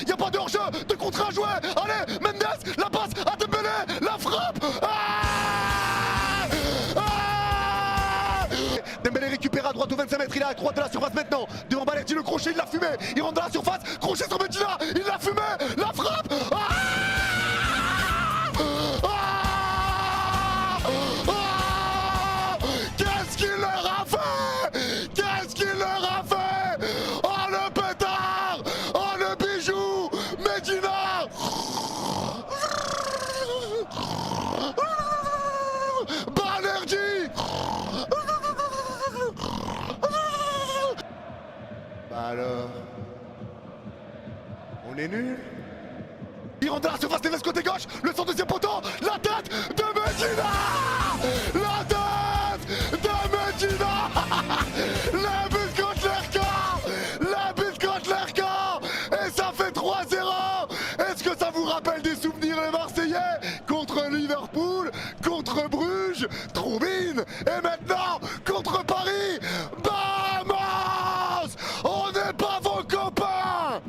Y'a pas de hors-jeu, de contre à jouer. Allez, Mendes, la passe à Dembélé, la frappe. Dembélé récupère à droite au 25 mètres, il est à droite de la surface maintenant. Devant Balerdi, le crochet, il l'a fumé. Il rentre dans la surface, crochet sur Medina, il l'a fumé, la frappe. Qu'est-ce qu'il leur a fait? Qu'est-ce qu'il leur a fait? Oh le pétard! Oh le bijou! Medina! Balerdi! Bah alors... On est nul? Il rentre dans la surface, Neves côté gauche, le centre deuxième poteau, la tête de Medina! La tête de Medina! Le but contre leur camp! Le but contre leur camp! Et ça fait 3-0! Est-ce que ça vous rappelle des souvenirs les Marseillais? Contre Liverpool, contre Bruges, Troubine, et maintenant contre Paris! Vamos! On n'est pas vos copains!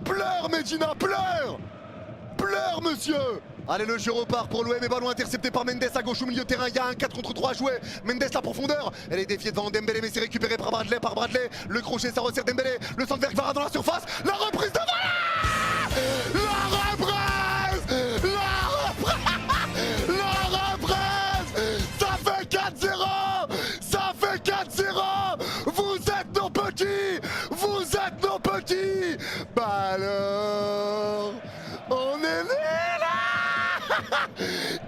Pleure Medina, pleure! Pleure monsieur! Allez, le jeu repart pour l'OM et ballon intercepté par Mendes à gauche au milieu de terrain. Il y a un 4 contre 3 à jouer. Mendes la profondeur. Elle est défiée devant Dembélé mais c'est récupéré par Bradley. Le crochet ça resserre Dembélé. Le centre vers Kvara dans la surface. La reprise de Voilà! La reprise! Ça fait 4-0! Ça fait 4-0! Vous êtes nos petits! Vous êtes nos petits! Bah alors... On est nés là!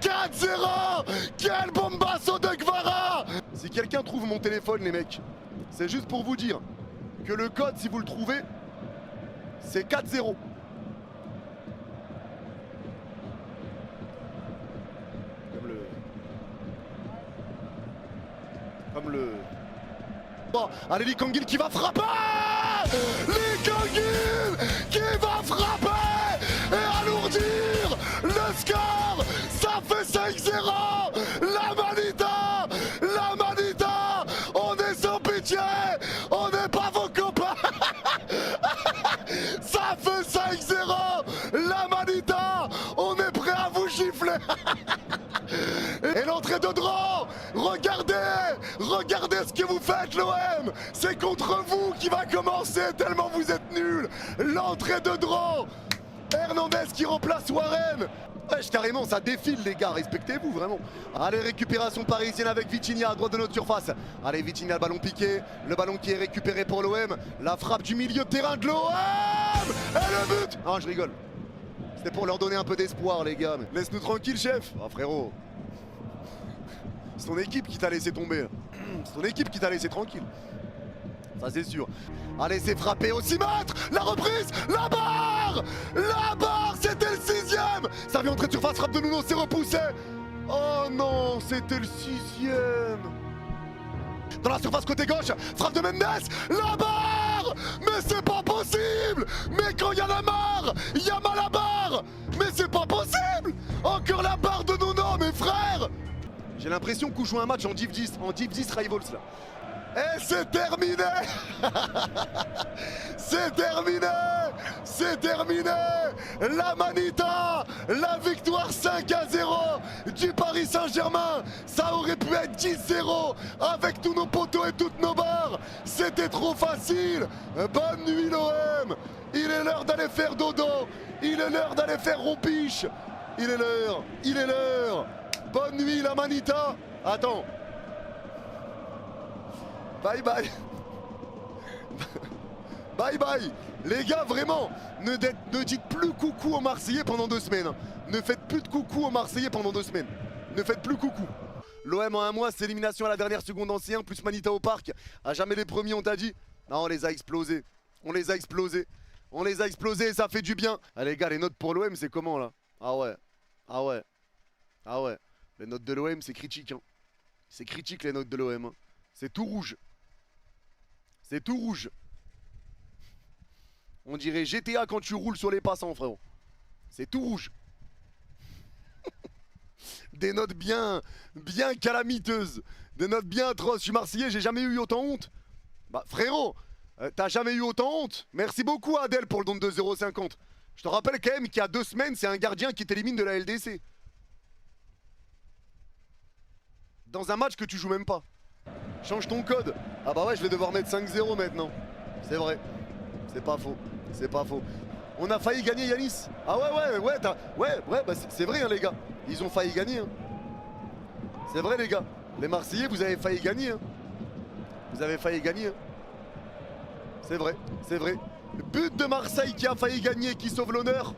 4-0! Quel bombasso de Kvara! Si quelqu'un trouve mon téléphone les mecs, c'est juste pour vous dire que le code si vous le trouvez, c'est 4-0. Comme le... Oh, allez Lee Kang-il qui va frapper! Lee Kang-il qui va frapper et alourdir le score! Ça fait 5-0! La Manita! On est sans pitié! On n'est pas vos copains! Ça fait 5-0! La Manita! On est prêt à vous gifler! Et l'entrée de Dran, regardez ce que vous faites l'OM. C'est contre vous qui va commencer tellement vous êtes nuls. L'entrée de Dran, Hernandez qui remplace Warren. Wesh, carrément ça défile les gars, respectez-vous vraiment. Allez, récupération parisienne avec Vitinha à droite de notre surface. Allez Vitinha, le ballon piqué, le ballon qui est récupéré pour l'OM. La frappe du milieu de terrain de l'OM. Et le but. Ah je rigole. C'était pour leur donner un peu d'espoir les gars. Laisse-nous tranquille chef. Ah frérot. C'est ton équipe qui t'a laissé tomber. C'est ton équipe qui t'a laissé tranquille. Ça c'est sûr. Allez c'est frappé au 6 mètres. La reprise. La barre. La barre. C'était le 6ème. Ça vient entrer de surface. Frappe de Nuno. C'est repoussé. Oh non. C'était le 6ème. Dans la surface côté gauche. Frappe de Mendes. La barre. Mais c'est pas possible. Mais quand il y a la barre, il y a mal à barre. Mais c'est pas possible. Encore la barre de Nuno mes frères. J'ai l'impression qu'on joue un match en Div 10 Rivals là. Et c'est terminé. C'est terminé. C'est terminé. La Manita, la victoire 5-0 du Paris Saint-Germain. Ça aurait pu être 10-0 avec tous nos poteaux et toutes nos barres. C'était trop facile. Bonne nuit l'OM. Il est l'heure d'aller faire dodo. Il est l'heure d'aller faire rompiche. Il est l'heure. Il est l'heure. Bonne nuit la Manita. Attends. Bye bye. Bye bye. Les gars vraiment, ne dites plus coucou aux Marseillais pendant 2 semaines. Ne faites plus de coucou aux Marseillais pendant 2 semaines. Ne faites plus coucou. L'OM en un mois, c'est élimination à la dernière seconde en C1 plus Manita au parc. À jamais les premiers on t'a dit. Non on les a explosés. On les a explosés. On les a explosés et ça fait du bien. Ah les gars les notes pour l'OM c'est comment là? Ah ouais. Ah ouais. Ah ouais. Les notes de l'OM, c'est critique. Hein. C'est critique les notes de l'OM. Hein. C'est tout rouge. C'est tout rouge. On dirait GTA quand tu roules sur les passants, frérot. C'est tout rouge. Des notes bien calamiteuses. Des notes bien atroces. Je suis marseillais, j'ai jamais eu autant honte. Bah frérot, T'as jamais eu autant honte? Merci beaucoup Adèle pour le don de 2,50 €. Je te rappelle quand même qu'il y a 2 semaines, c'est un gardien qui t'élimine de la LDC. Dans un match que tu joues même pas. Change ton code. Ah bah ouais, je vais devoir mettre 5-0 maintenant. C'est vrai. C'est pas faux. C'est pas faux. On a failli gagner Yanis. Ah ouais, bah c'est vrai hein, les gars. Ils ont failli gagner. Hein. C'est vrai les gars. Les Marseillais, vous avez failli gagner. Hein. Vous avez failli gagner. Hein. C'est vrai, c'est vrai. But de Marseille qui a failli gagner, qui sauve l'honneur.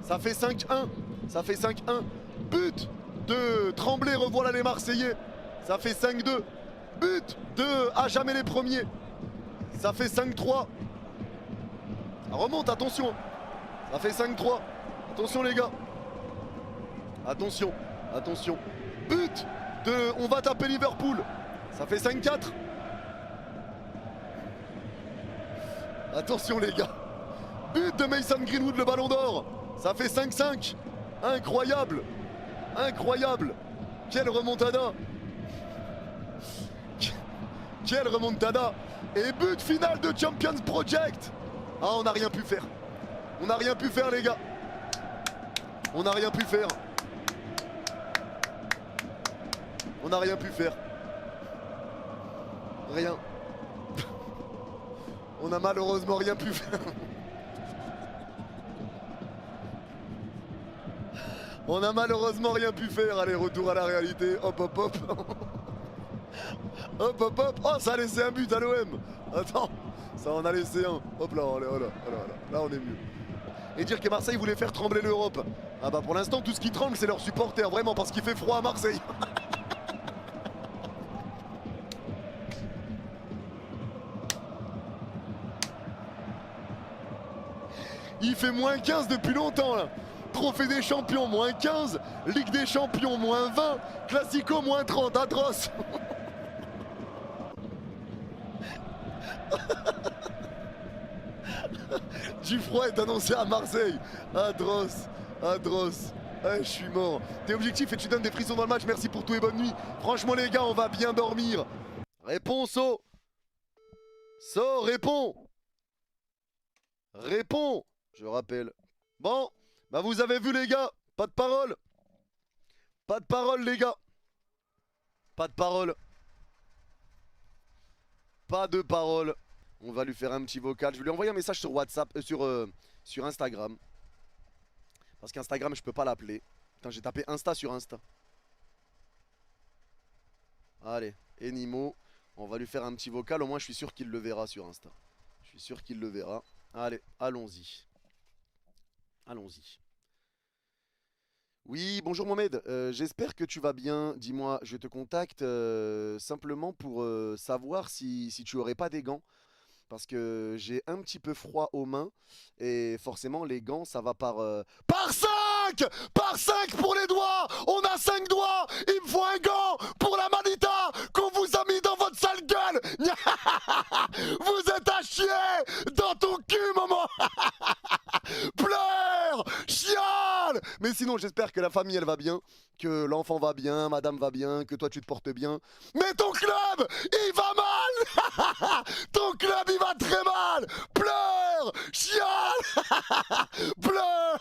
Ça fait 5-1. Ça fait 5-1. But de Tremblay, revoilà les Marseillais. Ça fait 5-2. But de à jamais les premiers. Ça fait 5-3. Remonte, attention. Ça fait 5-3. Attention les gars. Attention, attention. But de on va taper Liverpool. Ça fait 5-4. Attention les gars. But de Mason Greenwood, le ballon d'or. Ça fait 5-5. Incroyable. Incroyable. Quelle remontada. Quelle remontada. Et but final de Champions Project. Ah, on n'a rien pu faire. On n'a rien pu faire les gars. On n'a rien pu faire. On n'a rien pu faire. Rien. On a malheureusement rien pu faire. On a malheureusement rien pu faire. Allez, retour à la réalité. Hop, hop, hop. Hop, hop, hop. Oh, ça a laissé un but à l'OM. Attends, ça en a laissé un. Hop là, oh là, oh là, oh là, oh là. Là, on est mieux. Et dire que Marseille voulait faire trembler l'Europe. Ah bah pour l'instant, tout ce qui tremble, c'est leurs supporters. Vraiment, parce qu'il fait froid à Marseille. Il fait moins 15 depuis longtemps là. Trophée des champions, moins 15. Ligue des champions, moins 20. Classico, moins 30. Atroce. Du froid est annoncé à Marseille. Atroce. Atroce. Ah, je suis mort. T'es objectif et tu donnes des frissons dans le match. Merci pour tout et bonne nuit. Franchement les gars, on va bien dormir. Réponds So. So, réponds. Réponds. Je rappelle. Bon, bah vous avez vu les gars, pas de parole. Pas de parole les gars. Pas de parole. Pas de parole. On va lui faire un petit vocal. Je vais lui envoyer un message sur WhatsApp, sur Instagram. Parce qu'Instagram, je peux pas l'appeler. Putain, j'ai tapé Insta sur Insta. Allez, Enimo. On va lui faire un petit vocal. Au moins, je suis sûr qu'il le verra sur Insta. Je suis sûr qu'il le verra. Allez, allons-y. Allons-y. Oui, bonjour Mohamed, j'espère que tu vas bien. Dis-moi, je te contacte simplement pour savoir si tu aurais pas des gants. Parce que j'ai un petit peu froid aux mains. Et forcément, les gants, ça va par 5. Par 5 pour les doigts. On a 5 doigts. Il me faut un gant pour la manita qu'on vous a mis dans votre sale gueule. Vous êtes à chier dans ton cul, maman. Pleure, chiale. Mais sinon, j'espère que la famille, elle va bien. Que l'enfant va bien, madame va bien, que toi tu te portes bien. Mais ton club, il va mal. Ton club, il va très mal. Pleure, chiale. Pleure.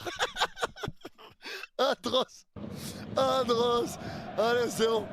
Atroce. Atroce. Allez, c'est bon.